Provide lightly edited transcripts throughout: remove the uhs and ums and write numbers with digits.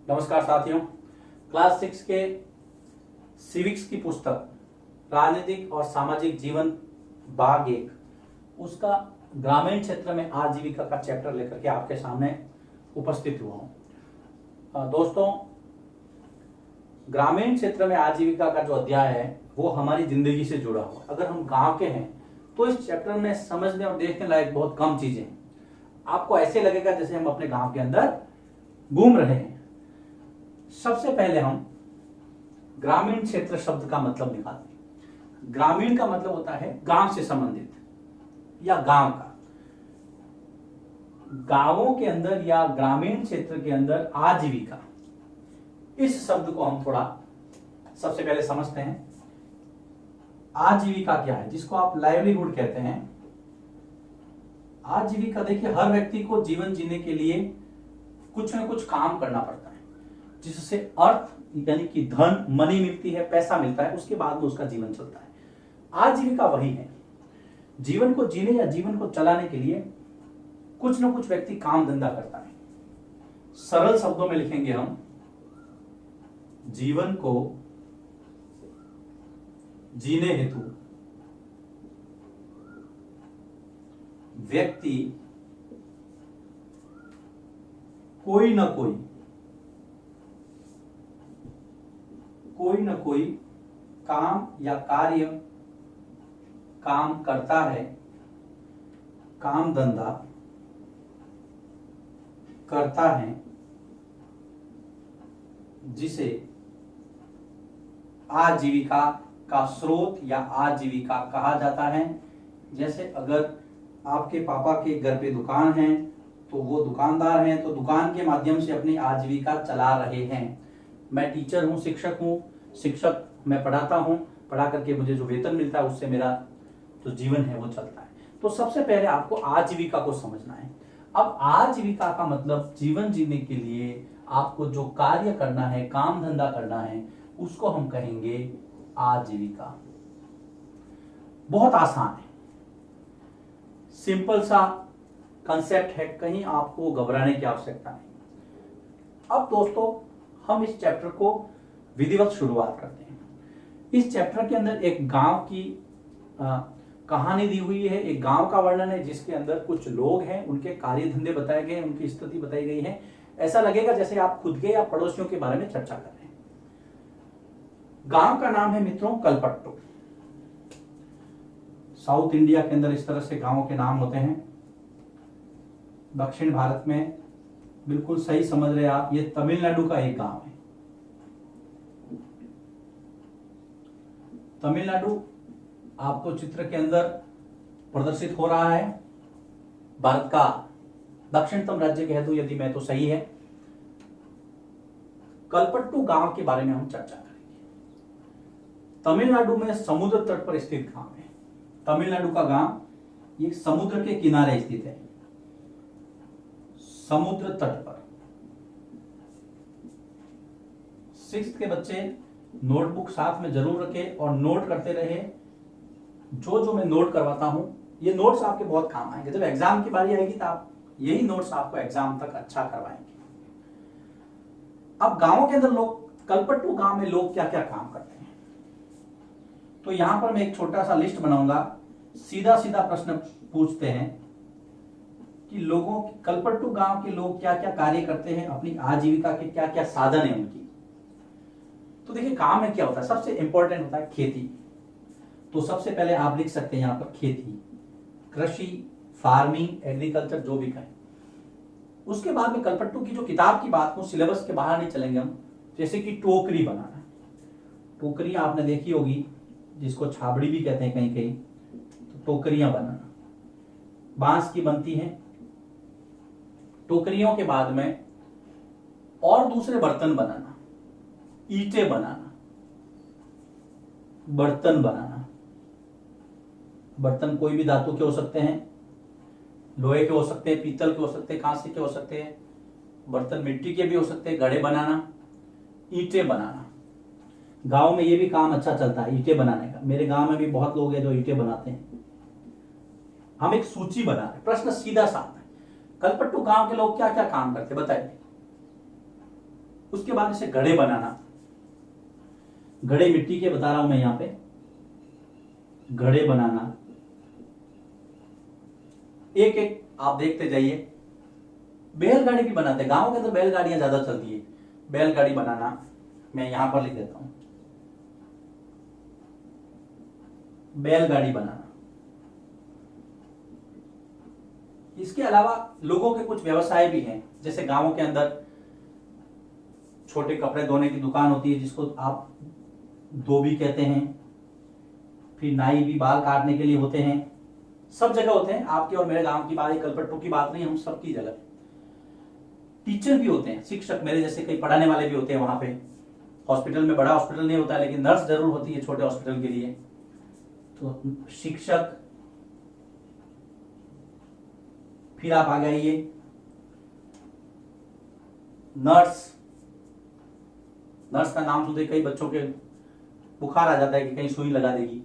नमस्कार साथियों, क्लास 6 के सिविक्स की पुस्तक राजनीतिक और सामाजिक जीवन भाग 1 उसका ग्रामीण क्षेत्र में आजीविका का चैप्टर लेकर के आपके सामने उपस्थित हुआ हूं। दोस्तों, ग्रामीण क्षेत्र में आजीविका का जो अध्याय है वो हमारी जिंदगी से जुड़ा हुआ। अगर हम गांव के हैं तो इस चैप्टर में समझने और देखने लायक बहुत कम चीजें हैं। आपको ऐसे लगेगा जैसे हम अपने गांव के अंदर घूम रहे हैं। सबसे पहले हम ग्रामीण क्षेत्र शब्द का मतलब निकालते हैं। ग्रामीण का मतलब होता है गांव से संबंधित या गांव का। गांवों के अंदर या ग्रामीण क्षेत्र के अंदर आजीविका, इस शब्द को हम थोड़ा सबसे पहले समझते हैं। आजीविका क्या है, जिसको आप लाइवलीहुड कहते हैं। आजीविका देखिए, हर व्यक्ति को जीवन जीने के लिए कुछ न कुछ काम करना पड़ता है जिससे अर्थ यानी कि धन, मनी मिलती है, पैसा मिलता है, उसके बाद में उसका जीवन चलता है। आजीविका वही है, जीवन को जीने या जीवन को चलाने के लिए कुछ न कुछ व्यक्ति काम धंधा करता है। सरल शब्दों में लिखेंगे हम, जीवन को जीने हेतु व्यक्ति कोई न कोई काम या कार्य काम करता है, काम धंधा करता है, जिसे आजीविका का स्रोत या आजीविका कहा जाता है। जैसे अगर आपके पापा के घर पे दुकान है तो वो दुकानदार हैं, तो दुकान के माध्यम से अपनी आजीविका चला रहे हैं। मैं टीचर हूँ, शिक्षक हूँ, शिक्षक मैं पढ़ाता हूँ, पढ़ा करके मुझे जो वेतन मिलता है उससे मेरा जो जीवन है वो चलता है। तो सबसे पहले आपको आजीविका को समझना है। अब आजीविका का मतलब जीवन जीने के लिए आपको जो कार्य करना है, काम धंधा करना है, उसको हम कहेंगे आजीविका। बहुत आसान है, सिंपल सा कंसेप्ट है, कहीं आपको घबराने की आवश्यकता नहीं। अब दोस्तों, हम इस चैप्टर को विधिवत शुरुआत करते हैं। इस चैप्टर के अंदर एक गांव की कहानी दी हुई है, एक गांव का वर्णन है जिसके अंदर कुछ लोग हैं, उनके कार्य धंधे बताए गए, उनकी स्थिति बताई गई है। ऐसा लगेगा जैसे आप खुद के या पड़ोसियों के बारे में चर्चा कर रहे हैं। गांव का नाम है मित्रों कलपट्टू। साउथ इंडिया के अंदर इस तरह से गांवों के नाम होते हैं। दक्षिण भारत में बिल्कुल सही समझ रहे आप, ये तमिलनाडु का एक गांव है। तमिलनाडु आपको चित्र के अंदर प्रदर्शित हो रहा है। भारत का दक्षिणतम राज्य कह दूं यदि मैं तो सही है। कलपट्टू गांव के बारे में हम चर्चा करेंगे। तमिलनाडु में समुद्र तट पर स्थित गांव है। तमिलनाडु का गांव ये समुद्र के किनारे स्थित है, समुद्र तट पर। 6th के बच्चे नोटबुक साथ में जरूर रखें और नोट करते रहे। जो मैं नोट करवाता हूं, ये नोट्स आपके बहुत काम आएंगे। जब एग्जाम की बारी आएगी तो आप यही नोट्स आपको एग्जाम तक अच्छा करवाएंगे। अब गांवों के अंदर लोग, कलपट्टू गांव में लोग क्या क्या काम करते हैं, तो यहां पर मैं एक छोटा सा लिस्ट बनाऊंगा। सीधा सीधा प्रश्न पूछते हैं कि लोगों, कलपट्टू गांव के लोग क्या क्या कार्य करते हैं, अपनी आजीविका के क्या क्या साधन है उनकी। तो देखिए, काम में क्या होता है, सबसे इंपॉर्टेंट होता है खेती। तो सबसे पहले आप लिख सकते हैं यहां पर खेती, कृषि, फार्मिंग, एग्रीकल्चर, जो भी कहें। उसके बाद में कलपट्टू की जो किताब की बात हो, सिलेबस के बाहर नहीं चलेंगे हम। जैसे कि टोकरी बनाना, टोकरी आपने देखी होगी, जिसको छाबड़ी भी कहते हैं कहीं कहीं, तो टोकरियां बनाना बांस की बनती हैं। टोकरियों के बाद में और दूसरे बर्तन बनाना, ईंटें बनाना, बर्तन बनाना। बर्तन कोई भी धातु के हो सकते हैं, लोहे के हो सकते हैं, पीतल के हो सकते हैं, कांसे के हो सकते हैं, बर्तन मिट्टी के भी हो सकते हैं। घड़े बनाना, ईंटें बनाना। गांव में ये भी काम अच्छा चलता है ईंटें बनाने का। मेरे गांव में भी बहुत लोग हैं जो ईंटें बनाते हैं। हम एक सूची बना रहे, प्रश्न सीधा सा आता है, कलपट्टू गांव के लोग क्या क्या काम करते बताइए। उसके बाद जैसे घड़े बनाना, घड़े मिट्टी के बता रहा हूं मैं यहां पे, घड़े बनाना, एक एक आप देखते जाइए। बैलगाड़ी भी बनाते हैं, गांव के अंदर बैलगाड़ियां ज्यादा चलती है। बैलगाड़ी बनाना मैं यहां पर लिख देता हूं, बैलगाड़ी बनाना। इसके अलावा लोगों के कुछ व्यवसाय भी हैं, जैसे गांवों के अंदर छोटे कपड़े धोने की दुकान होती है जिसको आप धोबी कहते हैं, फिर नाई भी बाल काटने के लिए होते हैं, सब जगह होते हैं। आपके और मेरे गांव की बात, कलपट्टू की बात नहीं, हम सबकी जगह। टीचर भी होते हैं, शिक्षक, मेरे जैसे कई पढ़ाने वाले भी होते हैं वहां पे। हॉस्पिटल में, बड़ा हॉस्पिटल नहीं होता लेकिन नर्स जरूर होती है छोटे हॉस्पिटल के लिए। तो शिक्षक, फिर आप आ जाइए नर्स। नर्स का नाम सुनते कई बच्चों के बुखार आ जाता है कि कहीं सुई लगा देगी,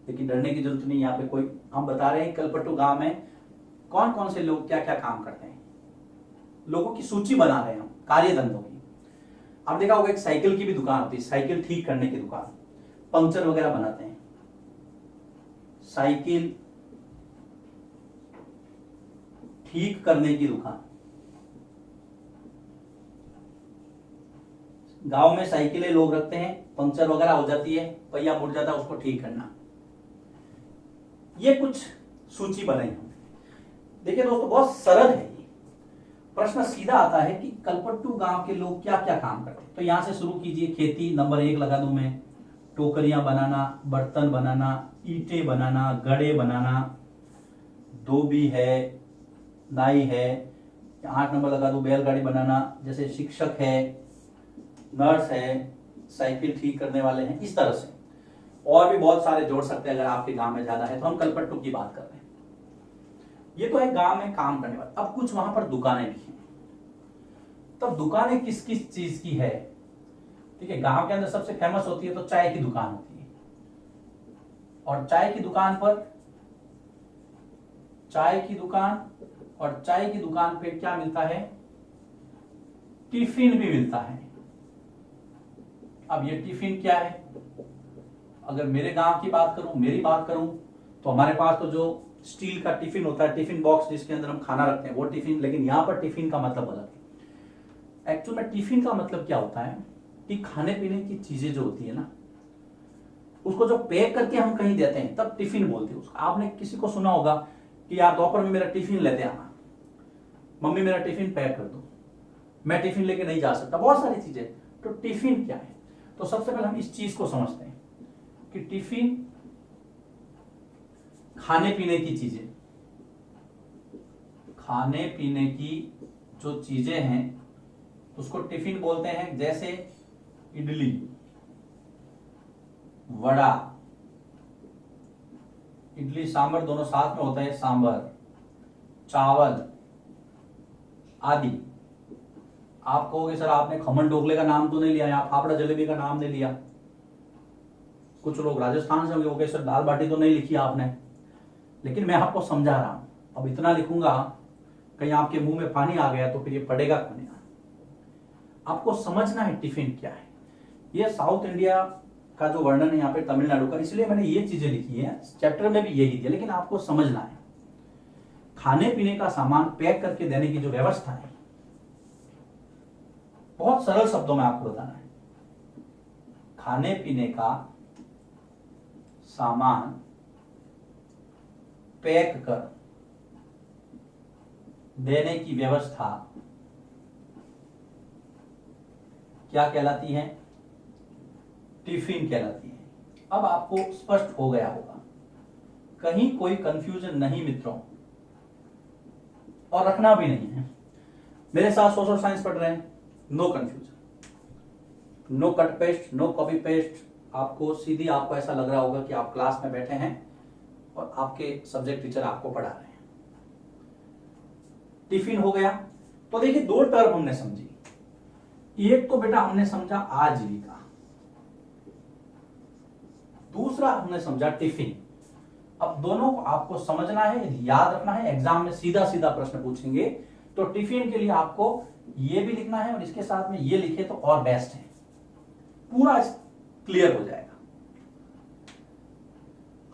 लेकिन डरने की जरूरत नहीं। यहाँ पे कोई, हम बता रहे हैं कलपट्टू गांव में कौन कौन से लोग क्या क्या काम करते हैं, लोगों की सूची बना रहे हैं हम, कार्य धंधों की। आप देखा होगा एक साइकिल की भी दुकान होती है, साइकिल ठीक करने की दुकान, पंक्चर वगैरह बनाते हैं। साइकिल ठीक करने की दुकान, गांव में साइकिलें लोग रखते हैं, पंक्चर वगैरह हो जाती है, पहिया मुड़ जाता है, उसको ठीक करना। ये कुछ सूची बनाई हमने। देखिए दोस्तों, बहुत सरल है ये। प्रश्न सीधा आता है कि कलपट्टू गांव के लोग क्या क्या काम करते हैं। तो यहां से शुरू कीजिए। खेती नंबर 1 लगा दूं मैं, टोकरियां बनाना, बर्तन बनाना, ईंटें बनाना, घड़े बनाना, धोबी है, नाई है। 8 नंबर लगा दूं, बैलगाड़ी बनाना, जैसे शिक्षक है, नर्स है, साइकिल ठीक करने वाले हैं, इस तरह से। और भी बहुत सारे जोड़ सकते हैं अगर आपके गांव में ज्यादा है तो। हम कलपट्टू की बात कर रहे हैं। ये तो है गांव में काम करने वाले। अब कुछ वहां पर दुकानें भी हैं। तब दुकानें किस किस चीज की है? ठीक है, गांव के अंदर सबसे फेमस होती है तो चाय की दुकान होती है। और चाय की दुकान पर, चाय की दुकान, और चाय की दुकान पे क्या मिलता है? टिफिन भी मिलता है। अब ये टिफिन क्या है? अगर मेरे गांव की बात करूं, मेरी बात करूं, तो हमारे पास तो जो स्टील का टिफिन होता है, टिफिन बॉक्स जिसके अंदर हम खाना रखते हैं, वो टिफिन। लेकिन यहां पर टिफिन का मतलब अलग है। एक्चुअल में टिफिन का मतलब क्या होता है कि खाने पीने की चीजें जो होती है ना, उसको जो पैक करके हम कहीं देते हैं तब टिफिन बोलते हैं उसको। आपने किसी को सुना होगा कि यार दोपहर में मेरा टिफिन लेते आना, मम्मी मेरा टिफिन पैक कर दो, मैं टिफिन लेके नहीं जा सकता, बहुत सारी चीजें। तो टिफिन क्या है? तो सबसे पहले हम इस चीज को समझते हैं कि टिफिन खाने पीने की चीजें, खाने पीने की जो चीजें हैं उसको टिफिन बोलते हैं। जैसे इडली, वड़ा, इडली सांभर दोनों साथ में होता है, सांभर, चावल आदि। आप कहोगे सर आपने खमन ढोकले का नाम तो नहीं लिया, या फाफड़ा जलेबी का नाम नहीं लिया। कुछ लोग राजस्थान से होंगे, सर दाल बाटी तो नहीं लिखी आपने। लेकिन मैं आपको समझा रहा हूं। अब इतना लिखूंगा कहीं आपके मुंह में पानी आ गया तो फिर ये पड़ेगा कौन? आपको समझना है टिफिन क्या है। ये साउथ इंडिया का जो वर्णन है यहाँ पे तमिलनाडु का, इसलिए मैंने ये चीजें लिखी है। चैप्टर में भी यही दिया, लेकिन आपको समझना है खाने पीने का सामान पैक करके देने की जो व्यवस्था है, बहुत सरल शब्दों में आपको बताना है। खाने पीने का सामान पैक कर देने की व्यवस्था क्या कहलाती है? टिफिन कहलाती है। अब आपको स्पष्ट हो गया होगा, कहीं कोई कंफ्यूजन नहीं मित्रों, और रखना भी नहीं है। मेरे साथ सोशल साइंस पढ़ रहे हैं, no confusion, no cut paste, no copy paste. आपको सीधी, आपको ऐसा लग रहा होगा कि आप क्लास में बैठे हैं और आपके सब्जेक्ट टीचर आपको पढ़ा रहे हैं। टिफिन हो गया। तो देखिए, दो टर्म हमने समझी। एक तो बेटा हमने समझा आजीविका, दूसरा हमने समझा टिफिन। अब दोनों को आपको समझना है, याद रखना है। एग्जाम में सीधा सीधा प्रश्न पूछेंगे तो टिफिन के लिए आपको ये भी लिखना है और इसके साथ में ये लिखे तो और बेस्ट है, पूरा क्लियर हो जाएगा।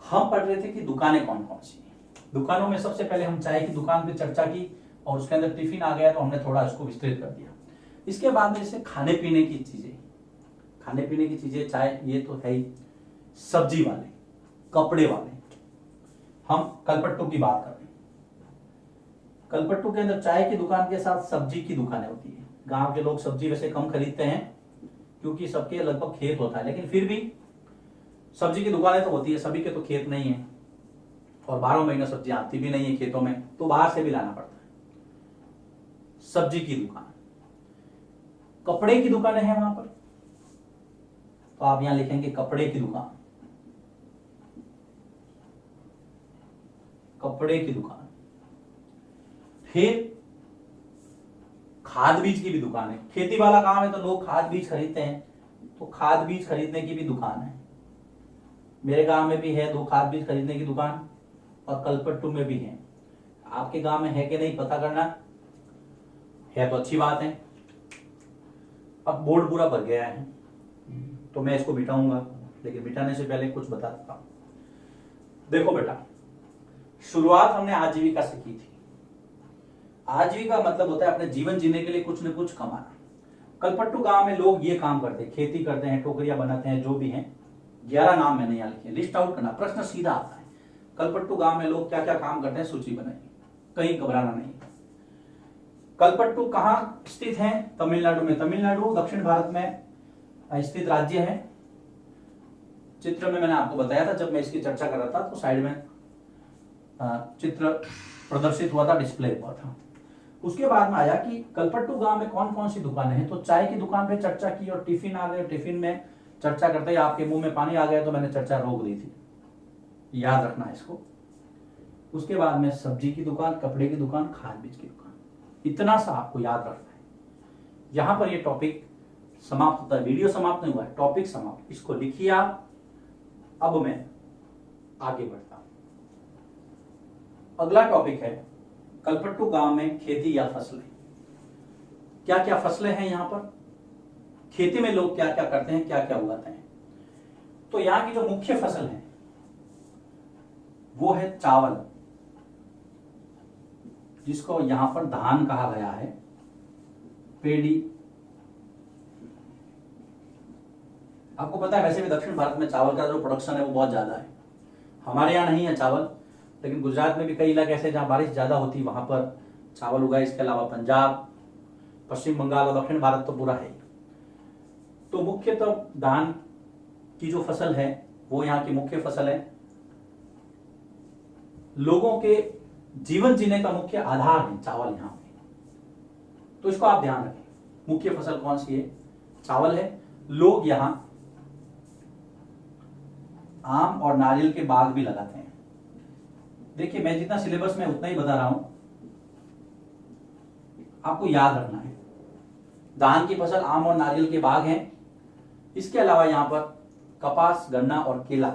हम पढ़ रहे थे कि दुकानें कौन कौन सी हैं। दुकानों में सबसे पहले हम चाय की दुकान पे चर्चा की और उसके अंदर टिफिन आ गया तो हमने थोड़ा इसको विस्तृत कर दिया। इसके बाद में जैसे खाने पीने की चीजें, खाने पीने की चीजें, चाय ये तो है ही, सब्जी वाले, कपड़े वाले, हम कलपट्टू की बात कर रहे हैं। कलपट्टू के अंदर चाय की दुकान के साथ सब्जी की दुकानें होती है। गांव के लोग सब्जी वैसे कम खरीदते हैं क्योंकि सबके लगभग खेत होता है, लेकिन फिर भी सब्जी की दुकानें तो होती है, सभी के तो खेत नहीं है और 12 महीने सब्जी आती भी नहीं है खेतों में, तो बाहर से भी लाना पड़ता है। सब्जी की दुकान, कपड़े की दुकानें हैं वहां पर, तो आप यहां लिखेंगे कपड़े की दुकान, कपड़े की दुकान। फिर खाद बीज की भी दुकान है, खेती वाला काम है तो लोग खाद बीज खरीदते हैं, तो खाद बीज खरीदने की भी दुकान है। मेरे गांव में भी है 2 खाद बीज खरीदने की दुकान और कलपट्टू में भी है। आपके गांव में है कि नहीं पता करना है तो अच्छी बात है। अब बोर्ड पूरा भर गया है तो मैं इसको मिटाऊंगा, लेकिन मिटाने से पहले कुछ बता देता हूं। देखो बेटा, शुरुआत हमने आजीविका से की थी। आजीविका मतलब होता है अपने जीवन जीने के लिए कुछ न कुछ कमाना। कलपट्टू गांव में लोग ये काम करते हैं, खेती करते हैं, टोकरियां बनाते हैं, जो भी हैं। 11 नाम मैंने यहाँ लिखे, लिस्ट आउट करना, प्रश्न सीधा आता है। कलपट्टू गांव में लोग क्या क्या काम करते हैं, सूची बनाइए, कहीं घबराना नहीं। कलपट्टू कहाँ स्थित है? तमिलनाडु में। तमिलनाडु दक्षिण भारत में स्थित राज्य है। चित्र में मैंने आपको बताया था जब मैं इसकी चर्चा कर रहा था, तो साइड में चित्र प्रदर्शित हुआ था, डिस्प्ले हुआ था। उसके बाद में आया कि कलपट्टू गांव में कौन कौन सी दुकानें हैं, तो चाय की दुकान पे चर्चा की और टिफिन आ गए। टिफिन में चर्चा करते ही आपके मुंह में पानी आ गया तो मैंने चर्चा रोक दी थी, याद रखना इसको। उसके बाद में सब्जी की दुकान, कपड़े की दुकान, खाद बीज की दुकान, इतना सा आपको याद रखना है। यहां पर ये टॉपिक समाप्त होता है, वीडियो समाप्त नहीं हुआ है, टॉपिक समाप्त। इसको लिखिए आप। अब मैं आगे बढ़ता हूं। अगला टॉपिक है कलपट्टू गांव में खेती या फसलें। क्या क्या फसलें हैं यहां पर, खेती में लोग क्या क्या करते हैं, क्या क्या उगाते हैं। तो यहां की जो मुख्य फसल है वो है चावल, जिसको यहां पर धान कहा गया है, पेड़ी। आपको पता है वैसे भी दक्षिण भारत में चावल का जो प्रोडक्शन है वो बहुत ज्यादा है। हमारे यहाँ नहीं है चावल, लेकिन गुजरात में भी कई इलाके ऐसे जहां बारिश ज्यादा होती है वहां पर चावल उगाए। इसके अलावा पंजाब, पश्चिम बंगाल और दक्षिण भारत तो पूरा है। तो मुख्यतः धान की जो फसल है वो यहाँ की मुख्य फसल है। लोगों के जीवन जीने का मुख्य आधार है चावल यहाँ पे, तो इसको आप ध्यान रखें। मुख्य फसल कौन सी है? चावल है। लोग यहाँ आम और नारियल के बाग भी लगाते हैं। देखिए मैं जितना सिलेबस में उतना ही बता रहा हूं, आपको याद रखना है। धान की फसल, आम और नारियल के बाग हैं। इसके अलावा यहां पर कपास, गन्ना और केला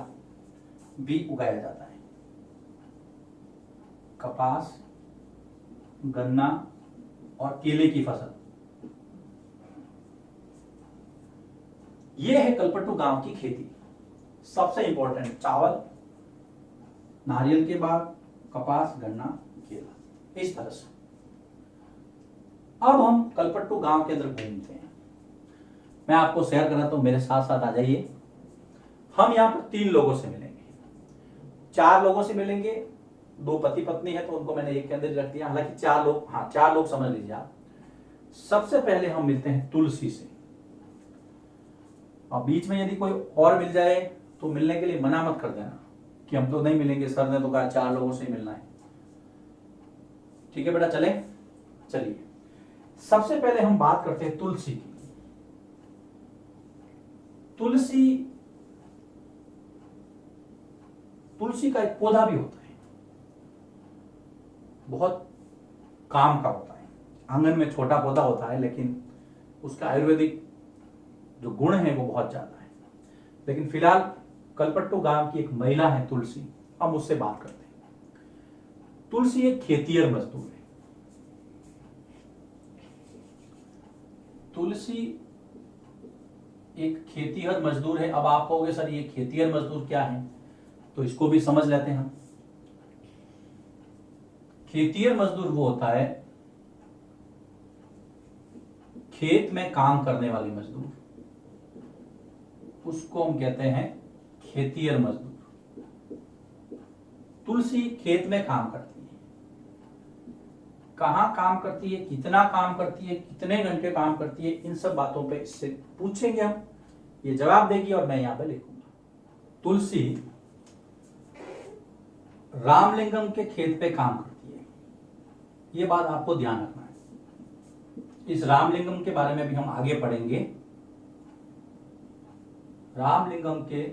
भी उगाया जाता है। कपास, गन्ना और केले की फसल, यह है कलपट्टू गांव की खेती। सबसे इंपॉर्टेंट चावल, नारियल के बाग, कपास, गन्ना, केला, इस तरह से। अब हम कलपट्टू गांव के अंदर घूमते हैं। मैं आपको शेयर कर रहा हूं, मेरे साथ साथ आ जाइए। हम यहां पर 3 लोगों से मिलेंगे, 4 लोगों से मिलेंगे। 2 पति पत्नी है तो उनको मैंने एक के अंदर रख दिया, हालांकि 4 लोग, हाँ 4 लोग समझ लीजिए आप। सबसे पहले हम मिलते हैं तुलसी से। और बीच में यदि कोई और मिल जाए तो मिलने के लिए मना मत कर देना कि हम तो नहीं मिलेंगे, सर ने तो कहा 4 लोगों से ही मिलना है। ठीक है बेटा, चले चलिए। सबसे पहले हम बात करते हैं तुलसी की। तुलसी का एक पौधा भी होता है, बहुत काम का होता है। आंगन में छोटा पौधा होता है, लेकिन उसका आयुर्वेदिक जो गुण है वो बहुत ज्यादा है। लेकिन फिलहाल कलपट्टू गांव की एक महिला है तुलसी, हम उससे बात करते हैं। तुलसी एक खेतियर मजदूर है। तुलसी एक खेतीहर मजदूर है। अब आप कहोगे सर ये खेतीहर मजदूर क्या है, तो इसको भी समझ लेते हैं हम। खेतीहर मजदूर वो होता है खेत में काम करने वाले मजदूर, उसको हम कहते हैं खेतीहर मजदूर। तुलसी खेत में काम करती है। कहां काम करती है, कितना काम करती है, कितने घंटे काम करती है, इन सब बातों पे इससे पूछेंगे हम, ये जवाब देगी और मैं यहां पे लिखूंगा। तुलसी रामलिंगम के खेत पे काम करती है, ये बात आपको ध्यान रखना है। इस रामलिंगम के बारे में भी हम आगे पढ़ेंगे। रामलिंगम के,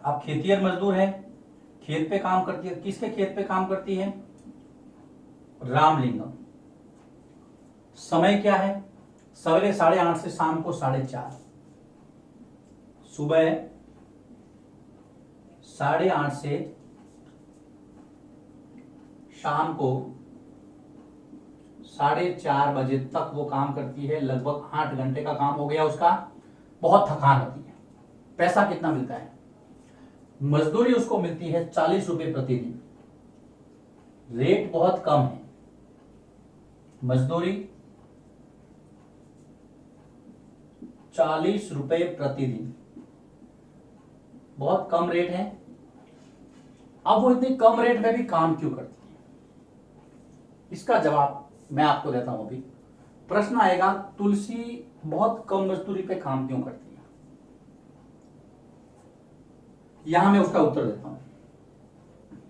आप खेतीहर मजदूर है, खेत पे काम करती है। किसके खेत पे काम करती है? रामलिंगम। समय क्या है? सवेरे 8:30 से शाम को 4:30। सुबह 8:30 से शाम को 4:30 बजे तक वो काम करती है। लगभग 8 घंटे का काम हो गया उसका। बहुत थकान होती है। पैसा कितना मिलता है? मजदूरी उसको मिलती है 40 रुपए प्रतिदिन। रेट बहुत कम है। मजदूरी 40 रुपए प्रतिदिन, बहुत कम रेट है। अब वो इतनी कम रेट में भी काम क्यों करती है, इसका जवाब मैं आपको देता हूं। अभी प्रश्न आएगा, तुलसी बहुत कम मजदूरी पे काम क्यों करती है? यहां मैं उसका उत्तर देता हूं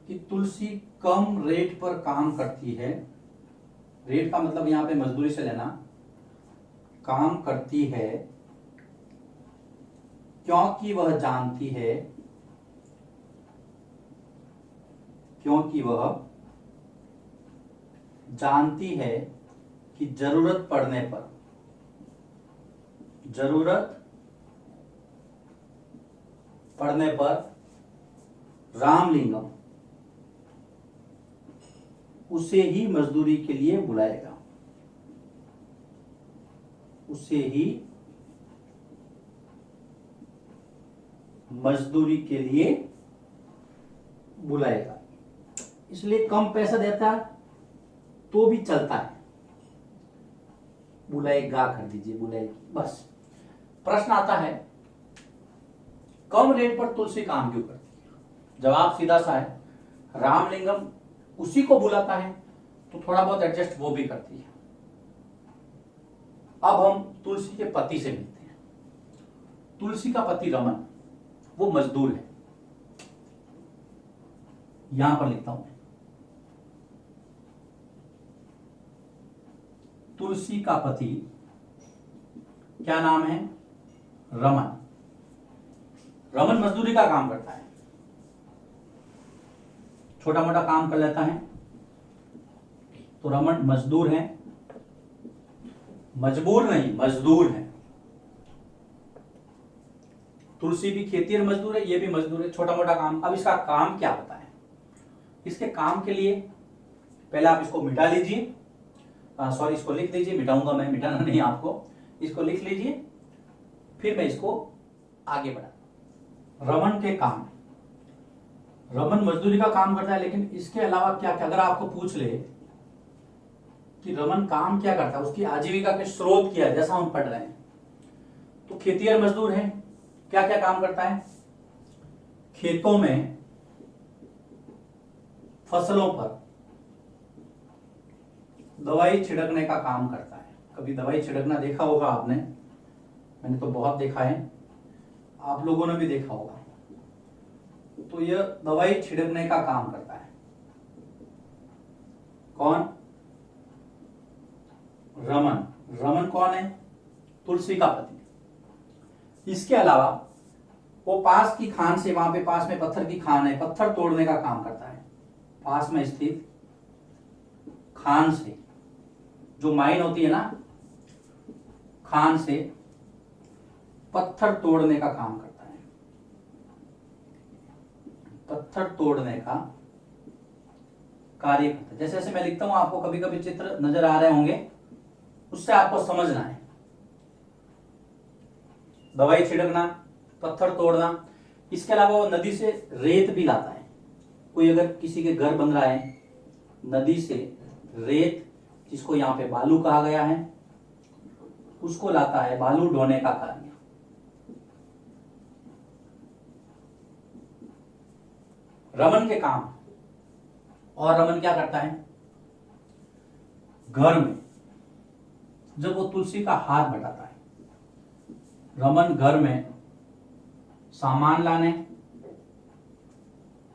कि तुलसी कम रेट पर काम करती है। रेट का मतलब यहां पे मजदूरी से लेना, काम करती है क्योंकि वह जानती है, क्योंकि वह जानती है कि जरूरत पड़ने पर, जरूरत पड़ने पर रामलिंगम उसे ही मजदूरी के लिए बुलाएगा, उसे ही मजदूरी के लिए बुलाएगा। इसलिए कम पैसा देता है तो भी चलता है। बुलाएगा कर दीजिए, बुलाएगी, बस। प्रश्न आता है, कम रेट पर तुलसी काम क्यों करती है? जवाब सीधा सा है, रामलिंगम उसी को बुलाता है तो थोड़ा बहुत एडजस्ट वो भी करती है। अब हम तुलसी के पति से मिलते हैं। तुलसी का पति रमन, वो मजदूर है। यहां पर लिखता हूं, तुलसी का पति क्या नाम है? रमन। रमन मजदूरी का काम करता है, छोटा मोटा काम कर लेता है। तो रमन मजदूर है, मजबूर नहीं, मजदूर है। तुलसी भी खेतीहर मजदूर है, ये भी मजदूर है, छोटा मोटा काम। अब इसका काम क्या होता है? इसके काम के लिए पहले आप इसको मिटा लीजिए, सॉरी इसको लिख लीजिए, मिटाऊंगा मैं, मिटाना नहीं आपको। इसको लिख लीजिए, फिर मैं इसको आगे बढ़ा। रमन के काम, रमन मजदूरी का काम करता है, लेकिन इसके अलावा क्या क्या, अगर आपको पूछ ले कि रमन काम क्या करता है, उसकी आजीविका के स्रोत क्या है, जैसा हम पढ़ रहे हैं, तो खेतीहर मजदूर है। क्या क्या काम करता है? खेतों में फसलों पर दवाई छिड़कने का काम करता है। कभी दवाई छिड़कना देखा होगा आपने, मैंने तो बहुत देखा है, आप लोगों ने भी देखा होगा। तो यह दवाई छिड़कने का काम करता है। कौन? रमन। रमन कौन है? तुलसी का पति। इसके अलावा वो पास की खान से, वहां पे पास में पत्थर की खान है, पत्थर तोड़ने का काम करता है। पास में स्थित खान से, जो माइन होती है ना, खान से पत्थर तोड़ने का काम करता है। पत्थर तोड़ने का कार्य करता है। जैसे जैसे मैं लिखता हूं, आपको कभी कभी चित्र नजर आ रहे होंगे, उससे आपको समझना है। दवाई छिड़कना, पत्थर तोड़ना, इसके अलावा वो नदी से रेत भी लाता है। कोई अगर किसी के घर बन रहा है, नदी से रेत, जिसको यहाँ पे बालू कहा गया है, उसको लाता है, बालू ढोने का कार्य। रमन के काम, और रमन क्या करता है, घर में जब वो तुलसी का हाथ बटाता है, रमन घर में सामान लाने,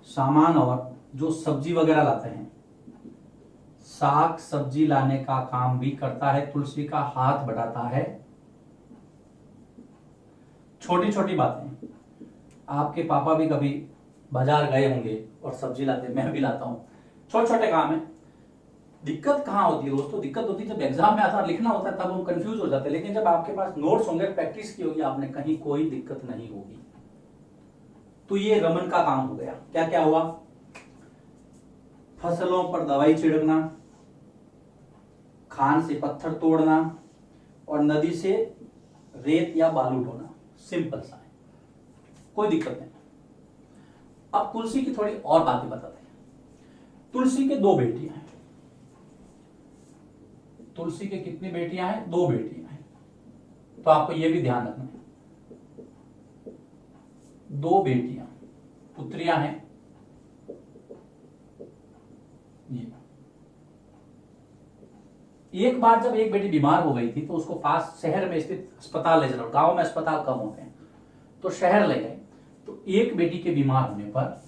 सामान और जो सब्जी वगैरह लाते हैं, साग सब्जी लाने का काम भी करता है, तुलसी का हाथ बटाता है। छोटी छोटी बातें, आपके पापा भी कभी बाजार गए होंगे और सब्जी लाते, मैं भी लाता हूं, छोटे छोटे काम है। दिक्कत कहां होती है दोस्तों? दिक्कत होती है जब एग्जाम में आता लिखना होता है, तब हम कंफ्यूज हो जाते हैं। लेकिन जब आपके पास नोट्स होंगे, प्रैक्टिस की होगी आपने, कहीं कोई दिक्कत नहीं होगी। तो ये रमन का काम हो गया। क्या क्या हुआ? फसलों पर दवाई छिड़कना, खान से पत्थर तोड़ना, और नदी से रेत या बालू ढोना। सिंपल सा है, कोई दिक्कत नहीं। अब तुलसी की थोड़ी और बातें बताते हैं। तुलसी के 2 बेटियां हैं। तुलसी के कितनी बेटियां हैं? 2 बेटियां हैं। तो आपको यह भी ध्यान रखना है, 2 बेटियां, पुत्रियां हैं। ये एक बार जब एक बेटी बीमार हो गई थी, तो उसको पास शहर में स्थित अस्पताल ले चलो। गांव में अस्पताल कम होते हैं, तो शहर ले गए। तो एक बेटी के बीमार होने पर,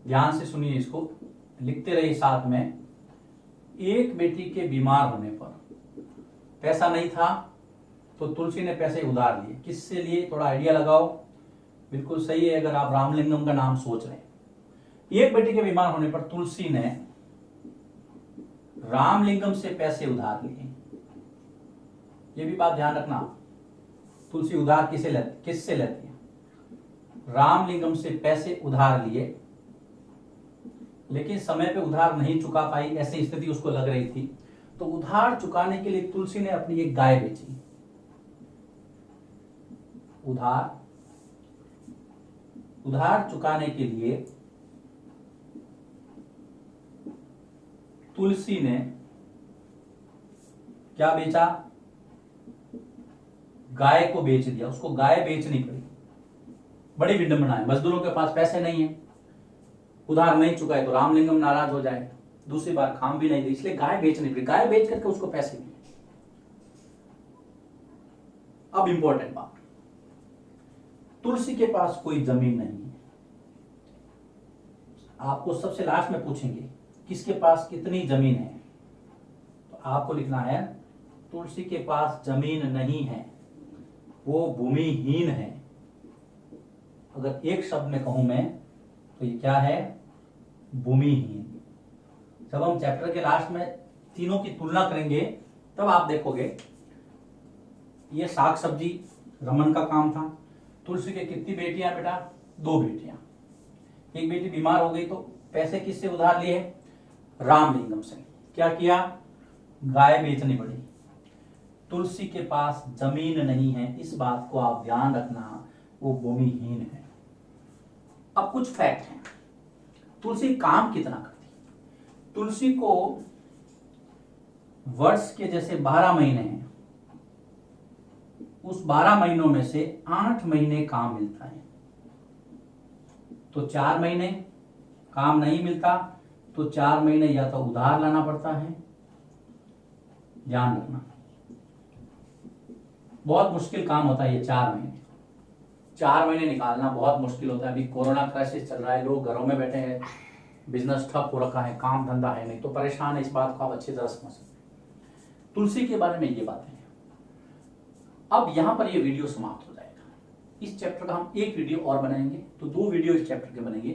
ध्यान से सुनिए, इसको लिखते रहिए साथ में। एक बेटी के बीमार होने पर पैसा नहीं था, तो तुलसी ने पैसे उधार लिए। किससे लिए? थोड़ा आइडिया लगाओ। बिल्कुल सही है, अगर आप रामलिंगम का नाम सोच रहे हैं। एक बेटी के बीमार होने पर तुलसी ने रामलिंगम से पैसे उधार लिए। ये भी बात ध्यान रखना, तुलसी उधार किससे लेती है? रामलिंगम से पैसे उधार लिए, लेकिन समय पे उधार नहीं चुका पाई, ऐसी स्थिति उसको लग रही थी। तो उधार चुकाने के लिए तुलसी ने अपनी एक गाय बेची। उधार चुकाने के लिए तुलसी ने क्या बेचा? गाय को बेच दिया। उसको गाय बेचनी पड़ी। बड़ी विडंबना है। मजदूरों के पास पैसे नहीं है, उधार नहीं चुकाए तो रामलिंगम नाराज हो जाए, दूसरी बार काम भी नहीं दी, इसलिए गाय बेचनी पड़ी। गाय बेच करके उसको पैसे दिए। अब इंपॉर्टेंट बात, तुलसी के पास कोई जमीन नहीं है। आपको सबसे लास्ट में पूछेंगे किसके पास कितनी जमीन है, तो आपको लिखना है तुलसी के पास जमीन नहीं है, वो भूमिहीन है। अगर एक शब्द में कहूं मैं, तो ये क्या है? भूमिहीन। जब हम चैप्टर के लास्ट में तीनों की तुलना करेंगे, तब आप देखोगे ये साग सब्जी रमन का काम था। तुलसी के कितनी बेटियां बेटा? 2 बेटियां। एक बेटी बीमार हो गई, तो पैसे किससे उधार लिए? रामलिंगम से। क्या किया? गाय बेचनी पड़ी। तुलसी के पास जमीन नहीं है, इस बात को आप ध्यान रखना, वो भूमिहीन है। अब कुछ फैक्ट हैं, तुलसी काम कितना करती है। तुलसी को वर्ष के जैसे 12 महीने हैं, उस 12 महीनों में से 8 महीने काम मिलता है। तो 4 महीने काम नहीं मिलता, तो 4 महीने या तो उधार लाना पड़ता है। ध्यान रखना, बहुत मुश्किल काम होता है ये 4 महीने। 4 महीने निकालना बहुत मुश्किल होता है। अभी कोरोना क्राइसिस चल रहा है, लोग घरों में बैठे हैं, बिजनेस ठप हो रखा है, काम धंधा है नहीं, तो परेशान है। इस बात को आप अच्छी तरह समझ सकते हैं। तुलसी के बारे में ये बातें हैं। अब यहां पर ये वीडियो समाप्त हो जाएगा। इस चैप्टर का हम एक वीडियो और बनाएंगे, तो 2 वीडियो इस चैप्टर के बनेंगे।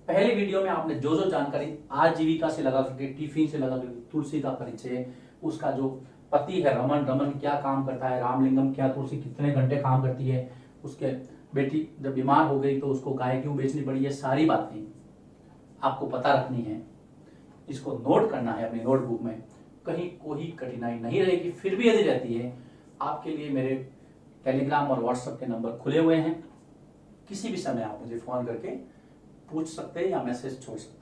पहले वीडियो में आपने जो जो जानकारी आजीविका से लगा करके, टिफिन से लगा करके, तुलसी का परिचय, उसका जो पति है रमन, रमन क्या काम करता है, रामलिंगम क्या, तुलसी कितने घंटे काम करती है, उसके बेटी जब बीमार हो गई तो उसको गाय क्यों बेचनी पड़ी, ये सारी बातें आपको पता रखनी है। इसको नोट करना है अपनी नोटबुक में, कहीं कोई कठिनाई नहीं रहेगी। फिर भी यदि रहती है, आपके लिए मेरे टेलीग्राम और व्हाट्सएप के नंबर खुले हुए हैं, किसी भी समय आप मुझे फोन करके पूछ सकते हैं या मैसेज छोड़ सकते हैं।